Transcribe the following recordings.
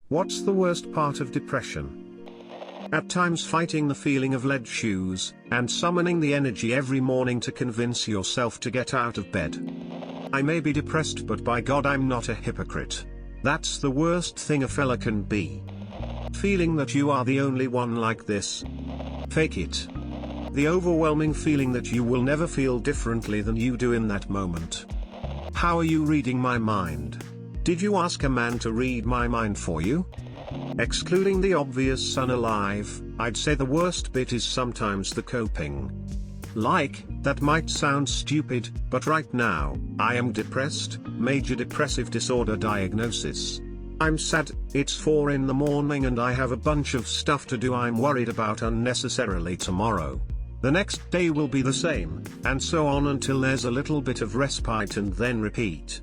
What's the worst part of depression? At times fighting the feeling of lead shoes, and summoning the energy every morning to convince yourself to get out of bed. I may be depressed, but by God I'm not a hypocrite. That's the worst thing a fella can be. Feeling that you are the only one like this. Fake it. The overwhelming feeling that you will never feel differently than you do in that moment. How are you reading my mind? Did you ask a man to read my mind for you? Excluding the obvious son alive, I'd say the worst bit is sometimes the coping. Like, that might sound stupid, but right now, I am depressed, major depressive disorder diagnosis. I'm sad, it's 4 in the morning and I have a bunch of stuff to do I'm worried about unnecessarily tomorrow. The next day will be the same, and so on until there's a little bit of respite and then repeat.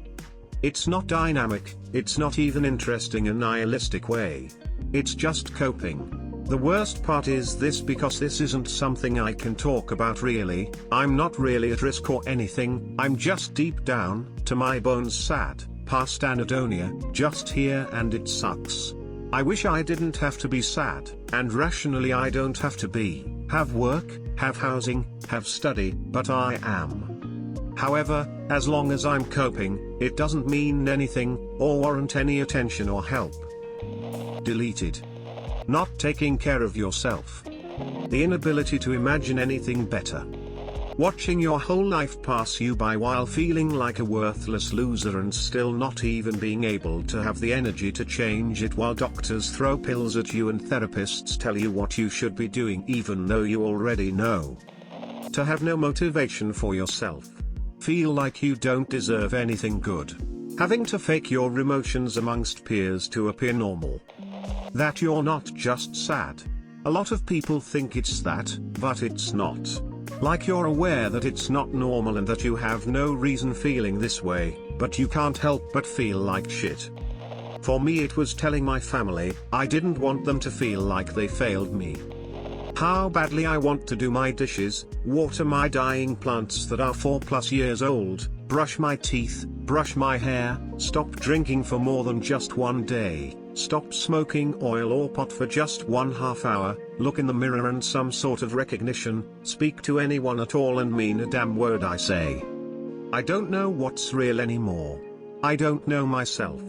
It's not dynamic, it's not even interesting in a nihilistic way. It's just coping. The worst part is this, because this isn't something I can talk about really. I'm not really at risk or anything, I'm just deep down, to my bones sad, past anhedonia, just here, and it sucks. I wish I didn't have to be sad, and rationally I don't have to be, have work, have housing, have study, but I am. However, as long as I'm coping, it doesn't mean anything, or warrant any attention or help. Deleted. Not taking care of yourself. The inability to imagine anything better. Watching your whole life pass you by while feeling like a worthless loser and still not even being able to have the energy to change it, while doctors throw pills at you and therapists tell you what you should be doing even though you already know. To have no motivation for yourself. Feel like you don't deserve anything good. Having to fake your emotions amongst peers to appear normal. That you're not just sad. A lot of people think it's that, but it's not. Like you're aware that it's not normal and that you have no reason feeling this way, but you can't help but feel like shit. For me it was telling my family, I didn't want them to feel like they failed me. How badly I want to do my dishes, water my dying plants that are 4+ years old, brush my teeth, brush my hair, stop drinking for more than just one day, stop smoking oil or pot for just 1/2 hour, look in the mirror and some sort of recognition, speak to anyone at all and mean a damn word I say. I don't know what's real anymore. I don't know myself.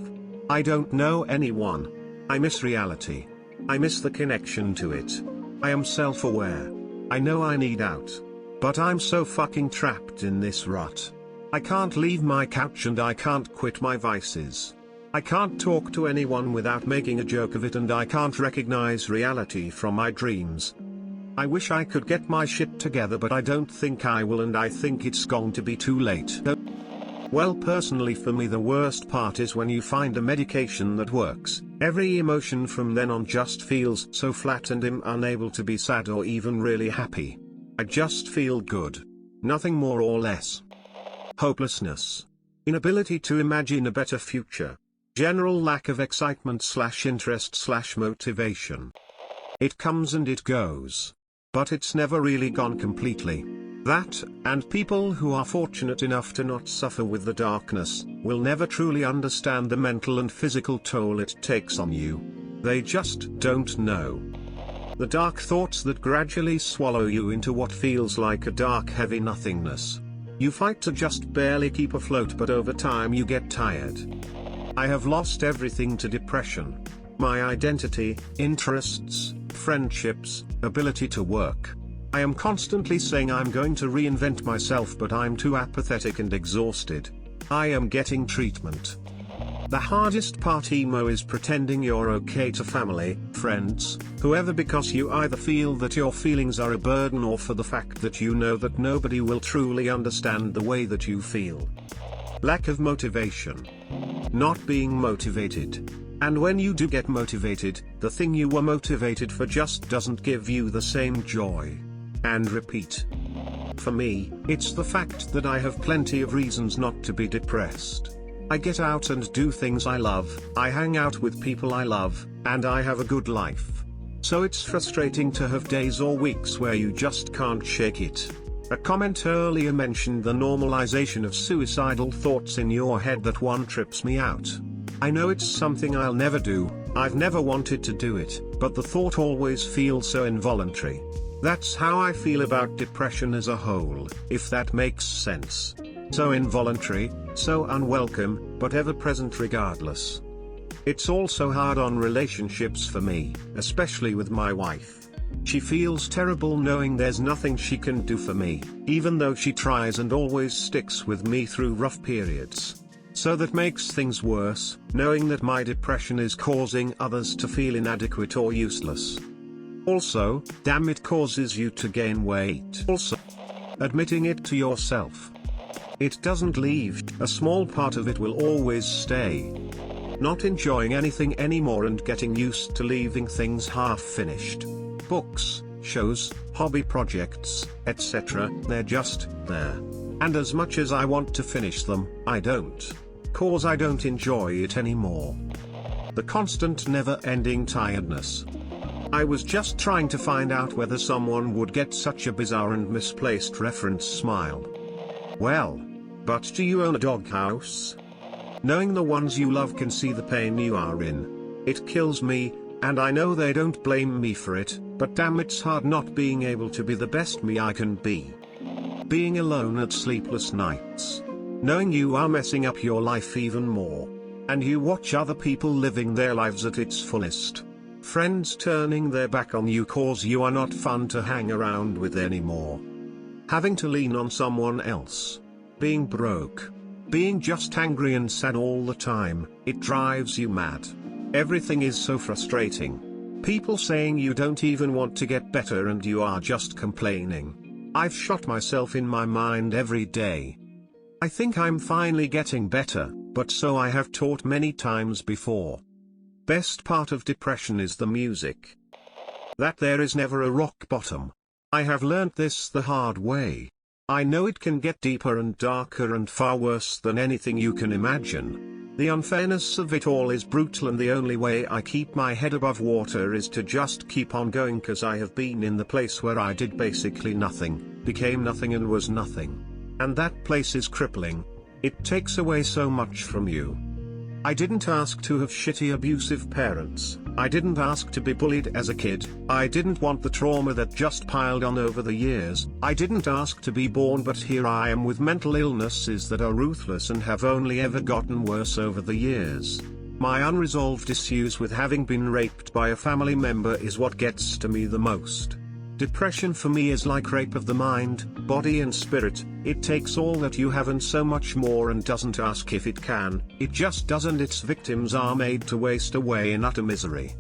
I don't know anyone. I miss reality. I miss the connection to it. I am self-aware. I know I need out. But I'm so fucking trapped in this rut. I can't leave my couch and I can't quit my vices. I can't talk to anyone without making a joke of it, and I can't recognize reality from my dreams. I wish I could get my shit together, but I don't think I will, and I think it's going to be too late. Well, personally for me the worst part is when you find a medication that works. Every emotion from then on just feels so flat and I'm unable to be sad or even really happy. I just feel good. Nothing more or less. Hopelessness. Inability to imagine a better future. General lack of excitement/interest/motivation. It comes and it goes. But it's never really gone completely. That, and people who are fortunate enough to not suffer with the darkness, will never truly understand the mental and physical toll it takes on you. They just don't know. The dark thoughts that gradually swallow you into what feels like a dark heavy nothingness. You fight to just barely keep afloat, but over time you get tired. I have lost everything to depression. My identity, interests, friendships, ability to work. I am constantly saying I'm going to reinvent myself, but I'm too apathetic and exhausted. I am getting treatment. The hardest part emo is pretending you're okay to family, friends, whoever, because you either feel that your feelings are a burden or for the fact that you know that nobody will truly understand the way that you feel. Lack of motivation. Not being motivated. And when you do get motivated, the thing you were motivated for just doesn't give you the same joy. And repeat. For me, it's the fact that I have plenty of reasons not to be depressed. I get out and do things I love, I hang out with people I love, and I have a good life. So it's frustrating to have days or weeks where you just can't shake it. A comment earlier mentioned the normalization of suicidal thoughts in your head. That one trips me out. I know it's something I'll never do, I've never wanted to do it, but the thought always feels so involuntary. That's how I feel about depression as a whole, if that makes sense. So involuntary, so unwelcome, but ever present regardless. It's also hard on relationships for me, especially with my wife. She feels terrible knowing there's nothing she can do for me, even though she tries and always sticks with me through rough periods. So that makes things worse, knowing that my depression is causing others to feel inadequate or useless. Also, damn, it causes you to gain weight. Also, admitting it to yourself. It doesn't leave, a small part of it will always stay. Not enjoying anything anymore and getting used to leaving things half-finished. Books, shows, hobby projects, etc., they're just there. And as much as I want to finish them, I don't. 'Cause I don't enjoy it anymore. The constant never-ending tiredness. I was just trying to find out whether someone would get such a bizarre and misplaced reference smile. Well, but do you own a doghouse? Knowing the ones you love can see the pain you are in. It kills me, and I know they don't blame me for it, but damn, it's hard not being able to be the best me I can be. Being alone at sleepless nights. Knowing you are messing up your life even more. And you watch other people living their lives at its fullest. Friends turning their back on you 'cause you are not fun to hang around with anymore. Having to lean on someone else. Being broke. Being just angry and sad all the time, it drives you mad. Everything is so frustrating. People saying you don't even want to get better and you are just complaining. I've shot myself in my mind every day. I think I'm finally getting better, but so I have taught many times before. Best part of depression is the music. That there is never a rock bottom. I have learnt this the hard way. I know it can get deeper and darker and far worse than anything you can imagine. The unfairness of it all is brutal, and the only way I keep my head above water is to just keep on going, 'cause I have been in the place where I did basically nothing, became nothing and was nothing. And that place is crippling. It takes away so much from you. I didn't ask to have shitty abusive parents, I didn't ask to be bullied as a kid, I didn't want the trauma that just piled on over the years, I didn't ask to be born, but here I am with mental illnesses that are ruthless and have only ever gotten worse over the years. My unresolved issues with having been raped by a family member is what gets to me the most. Depression for me is like rape of the mind, body and spirit. It takes all that you have and so much more and doesn't ask if it can, it just does, and its victims are made to waste away in utter misery.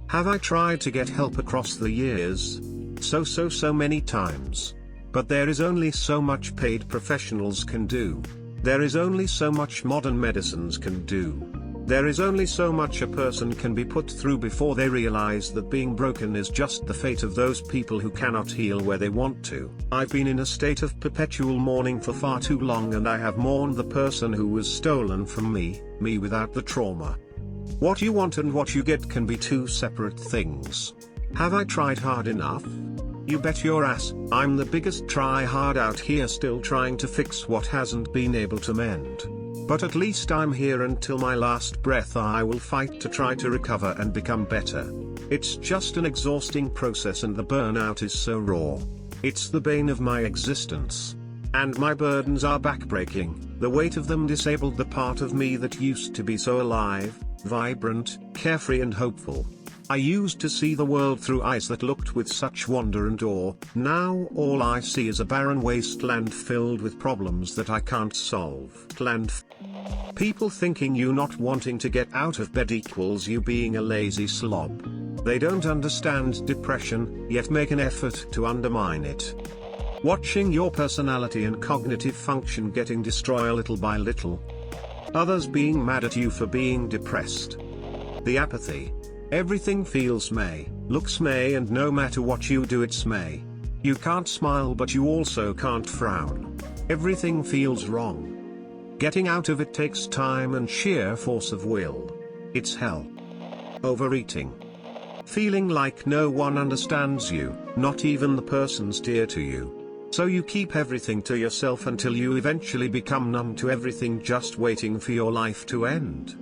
Have I tried to get help across the years? So many times. But there is only so much paid professionals can do. There is only so much modern medicines can do. There is only so much a person can be put through before they realize that being broken is just the fate of those people who cannot heal where they want to. I've been in a state of perpetual mourning for far too long, and I have mourned the person who was stolen from me without the trauma. What you want and what you get can be two separate things. Have I tried hard enough? You bet your ass, I'm the biggest try-hard out here, still trying to fix what hasn't been able to mend. But at least I'm here until my last breath. I will fight to try to recover and become better. It's just an exhausting process, and the burnout is so raw. It's the bane of my existence. And my burdens are backbreaking. The weight of them disabled the part of me that used to be so alive, vibrant, carefree and hopeful. I used to see the world through eyes that looked with such wonder and awe. Now all I see is a barren wasteland filled with problems that I can't solve. People thinking you not wanting to get out of bed equals you being a lazy slob. They don't understand depression, yet make an effort to undermine it. Watching your personality and cognitive function getting destroyed little by little. Others being mad at you for being depressed. The apathy. Everything feels meh, looks meh, and no matter what you do it's meh. You can't smile but you also can't frown. Everything feels wrong. Getting out of it takes time and sheer force of will. It's hell. Overeating. Feeling like no one understands you, not even the persons dear to you. So you keep everything to yourself until you eventually become numb to everything, just waiting for your life to end.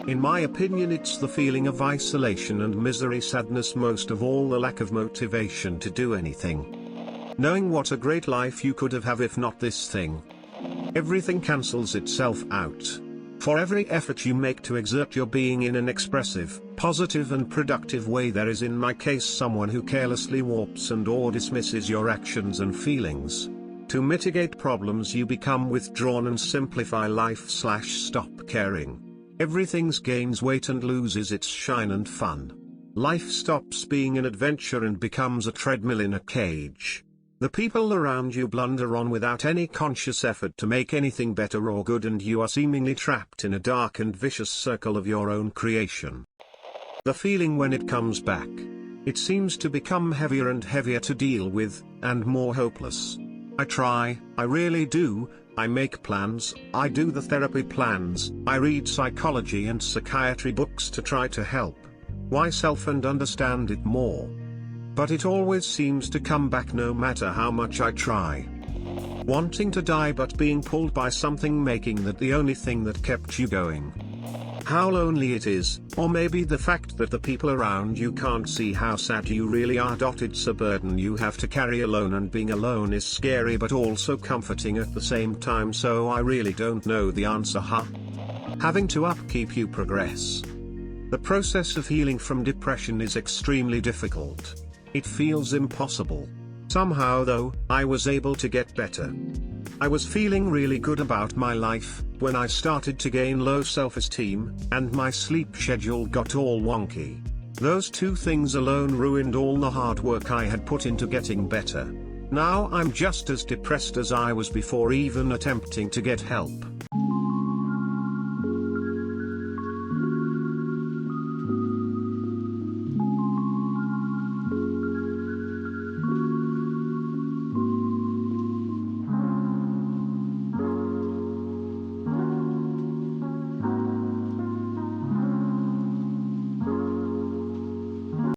In my opinion, it's the feeling of isolation and misery, sadness, most of all the lack of motivation to do anything. Knowing what a great life you could have if not this thing. Everything cancels itself out. For every effort you make to exert your being in an expressive, positive and productive way, there is in my case someone who carelessly warps and or dismisses your actions and feelings. To mitigate problems you become withdrawn and simplify life/stop caring. Everything gains weight and loses its shine and fun. Life stops being an adventure and becomes a treadmill in a cage. The people around you blunder on without any conscious effort to make anything better or good, and you are seemingly trapped in a dark and vicious circle of your own creation. The feeling when it comes back, it seems to become heavier and heavier to deal with, and more hopeless. I try, I really do. I make plans, I do the therapy plans, I read psychology and psychiatry books to try to help myself and understand it more. But it always seems to come back no matter how much I try. Wanting to die but being pulled by something, making that the only thing that kept you going. How lonely it is, or maybe the fact that the people around you can't see how sad you really are. It's a burden you have to carry alone, and being alone is scary but also comforting at the same time, so I really don't know the answer, Having to upkeep you progress. The process of healing from depression is extremely difficult. It feels impossible. Somehow though, I was able to get better. I was feeling really good about my life, when I started to gain low self-esteem, and my sleep schedule got all wonky. Those two things alone ruined all the hard work I had put into getting better. Now I'm just as depressed as I was before even attempting to get help.